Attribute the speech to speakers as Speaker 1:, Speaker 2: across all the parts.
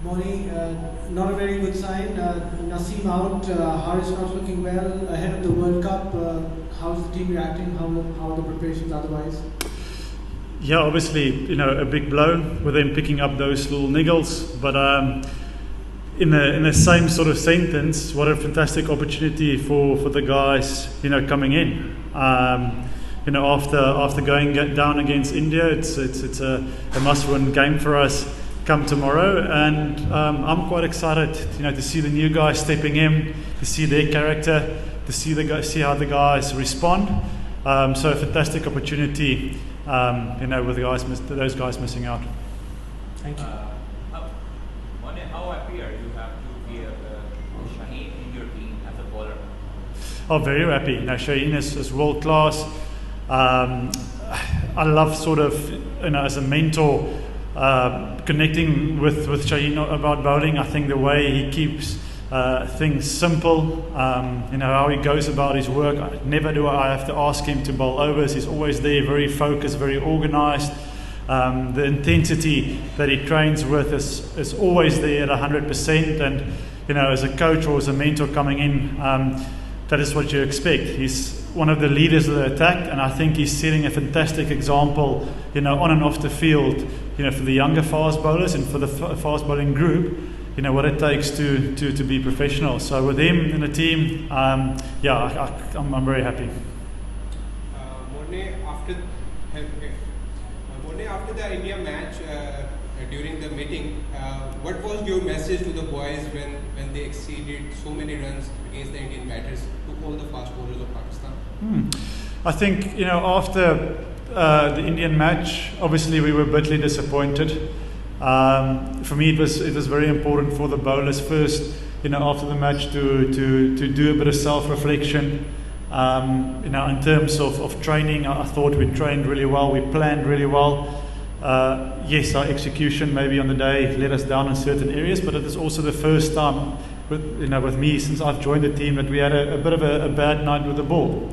Speaker 1: Morning, not a very good sign. Naseem out, Haris not looking well ahead of the World Cup. How's the team reacting? How are the preparations otherwise?
Speaker 2: Yeah, obviously, a big blow with them picking up those little niggles. But in the same sort of sentence, what a fantastic opportunity for the guys, coming in. After going down against India, it's a must-win game for us come tomorrow, and I'm quite excited, to see the new guys stepping in, to see their character, to see how the guys respond. So a fantastic opportunity, with those guys missing out.
Speaker 1: Thank you.
Speaker 3: How happy are you to be Shaheen in your team as a bowler?
Speaker 2: Oh, very happy. Shaheen is world class. I love sort of, as a mentor, connecting with Shaheen about bowling. I think the way he keeps things simple, how he goes about his work. Never do I have to ask him to bowl overs. He's always there, very focused, very organised. The intensity that he trains with is always there at 100%. And as a coach or as a mentor coming in, that is what you expect. He's one of the leaders of the attack, and I think he's setting a fantastic example, on and off the field, for the younger fast bowlers and for the fast bowling group, what it takes to be professional. So with him in the team, I'm very happy.
Speaker 4: Morne, after the India match, during the meeting, what was your message to the boys when they exceeded so many runs against the Indian batters, to all the fast bowlers of Pakistan?
Speaker 2: I think, after the Indian match, obviously we were bitterly disappointed. For me, it was very important for the bowlers first, after the match to do a bit of self-reflection. In terms of training, I thought we trained really well, we planned really well. Yes, our execution maybe on the day let us down in certain areas, but it is also the first time with me since I've joined the team that we had a bit of a bad night with the ball.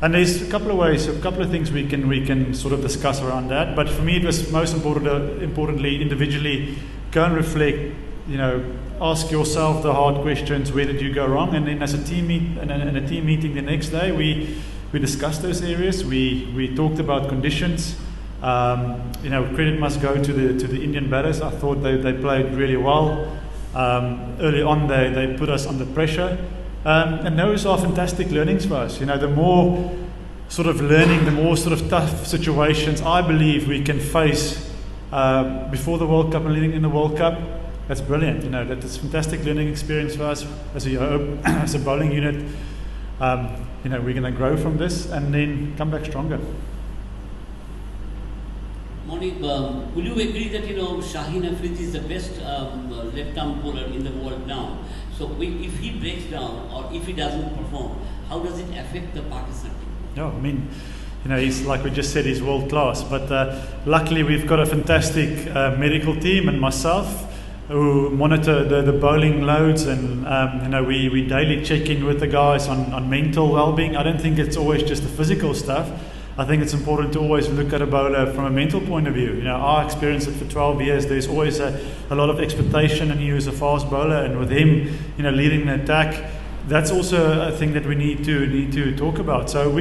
Speaker 2: And there's a couple of ways, a couple of things we can sort of discuss around that. But for me, it was most importantly, individually, go and reflect. Ask yourself the hard questions. Where did you go wrong? And then, as a team in a team meeting the next day, we discussed those areas. We talked about conditions. Credit must go to the Indian batters. I thought they played really well. Early on, they put us under pressure. And those are fantastic learnings for us. The more sort of learning, the more sort of tough situations I believe we can face before the World Cup and leading in the World Cup. That's brilliant. That's a fantastic learning experience for us as a bowling unit. We're going to grow from this and then come back stronger.
Speaker 5: Morning, will you agree that Shaheen Afridi is the best left-arm bowler in the world now? So if he breaks down or if he doesn't perform, how does it affect the Pakistan team?
Speaker 2: Yeah, I mean, he's, like we just said, he's world class. But luckily we've got a fantastic medical team and myself who monitor the bowling loads, and we daily check in with the guys on mental well-being. I don't think it's always just the physical stuff. I think it's important to always look at a bowler from a mental point of view. I experienced it for 12 years. There's always a lot of expectation in you as a fast bowler, and with him, leading the attack, that's also a thing that we need to talk about. So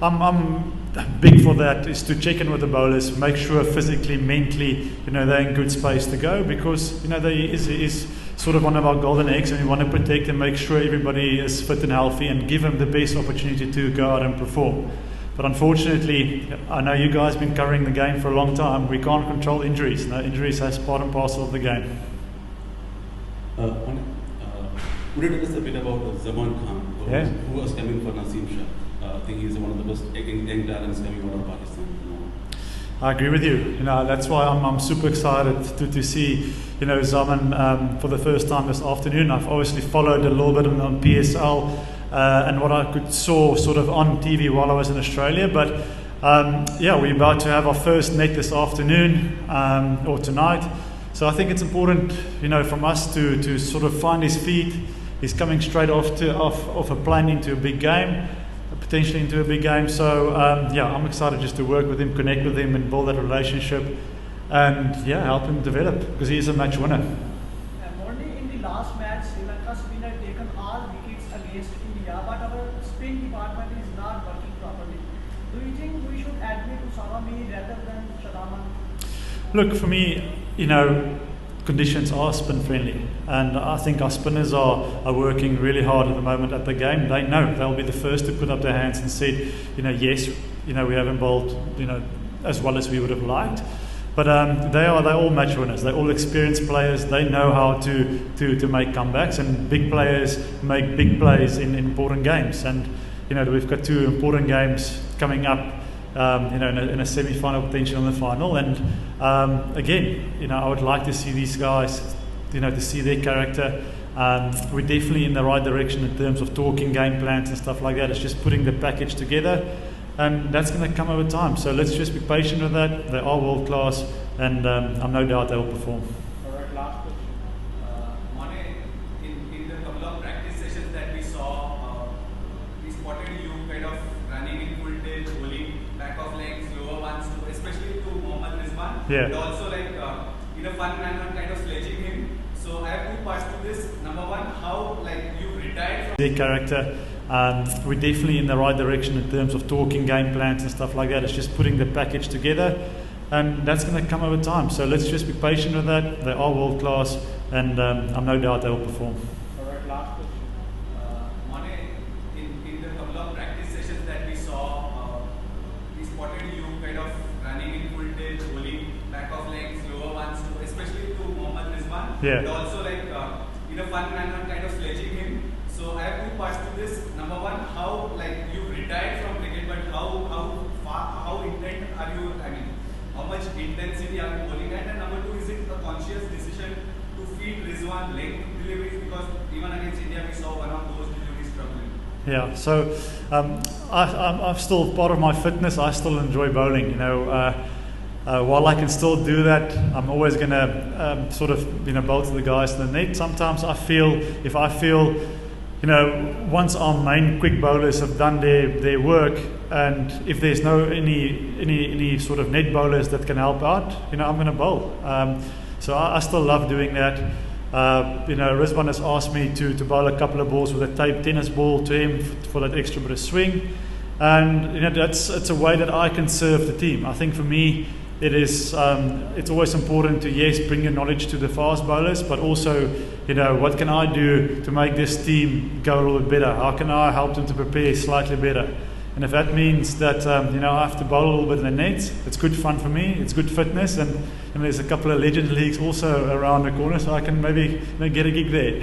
Speaker 2: I'm big for that, is to check in with the bowlers, make sure physically, mentally, they're in good space to go, because they is sort of one of our golden eggs, and we want to protect and make sure everybody is fit and healthy and give them the best opportunity to go out and perform. But unfortunately, I know you guys have been covering the game for a long time. We can't control injuries. Injuries are part and parcel of the game.
Speaker 6: Would you tell us a bit about Zaman Khan, who was coming for Naseem Shah? I think he's one of the best young talents coming out of Pakistan.
Speaker 2: I agree with you. That's why I'm super excited to see Zaman for the first time this afternoon. I've obviously followed a little bit on PSL. And what I saw sort of on TV while I was in Australia. But we're about to have our first net this afternoon or tonight. So I think it's important, from us to sort of find his feet. He's coming straight off a plane into a big game, potentially into a big game. So I'm excited just to work with him, connect with him, and build that relationship, and help him develop, because he is a match winner.
Speaker 7: last match, Sri Lanka spinner taken all wickets against India, but our spin department is not working properly. Do you think we should admit Usama rather than Shadaman?
Speaker 2: Look, for me, you know, conditions are spin friendly, and I think our spinners are working really hard at the moment at the game. They know they'll be the first to put up their hands and said, you know, yes, you know, we haven't bowled, you know, as well as we would have liked. But they're all match winners. They're all experienced players. They know how to make comebacks, and big players make big plays in important games. And you know, we've got 2 important games coming up. You know, in a semi-final, potential in the final. And again, you know, I would like to see these guys, you know, to see their character. We're definitely in the right direction in terms of talking game plans and stuff like that. It's just putting the package together. And that's going to come over time. So let's just be patient with that. They are world class, and I'm no doubt they will perform.
Speaker 3: All right, last question. Morne, in the couple of practice sessions that we saw, we spotted you kind of running in full tilt, bowling back of legs, lower ones, especially to Mohammad Rizwan.
Speaker 2: Yeah.
Speaker 3: And also like in a fun manner, kind of sledging him. So I have 2 parts to this. Number one, how like you retired from
Speaker 2: their character. We're definitely in the right direction in terms of talking game plans and stuff like that. It's just putting the package together, and that's going to come over time. So let's just be patient with that. They are world class, and I'm no doubt they will perform.
Speaker 3: All right, last question. Morne, in the couple of practice sessions that we saw, we spotted you kind of running in full tilt, bowling back of legs, lower ones, especially to Mohammad Rizwan.
Speaker 2: Yeah.
Speaker 3: And also like in a fun manner, kind of sledging him. So I have 2 parts to this. Number one, how like you retired from cricket, but how intent are you? I mean, how much intensity are you bowling at? And number 2, is it a conscious decision to feed Rizwan length deliveries? Because even against India, we saw one of those deliveries struggling.
Speaker 2: Yeah, so I'm still part of my fitness. I still enjoy bowling. You know, while I can still do that, I'm always going to sort of, you know, bowl to the guys in the net. Sometimes if I feel, you know, once our main quick bowlers have done their work, and if there's any sort of net bowlers that can help out, you know, I'm going to bowl. So I still love doing that. You know, Rizwan has asked me to bowl a couple of balls with a tape tennis ball to him for that extra bit of swing, and you know, it's a way that I can serve the team. I think for me, it's always important to, yes, bring your knowledge to the fast bowlers, but also, you know, what can I do to make this team go a little bit better? How can I help them to prepare slightly better? And if that means that you know, I have to bowl a little bit in the nets, it's good fun for me. It's good fitness, and there's a couple of Legends leagues also around the corner, so I can maybe, you know, get a gig there.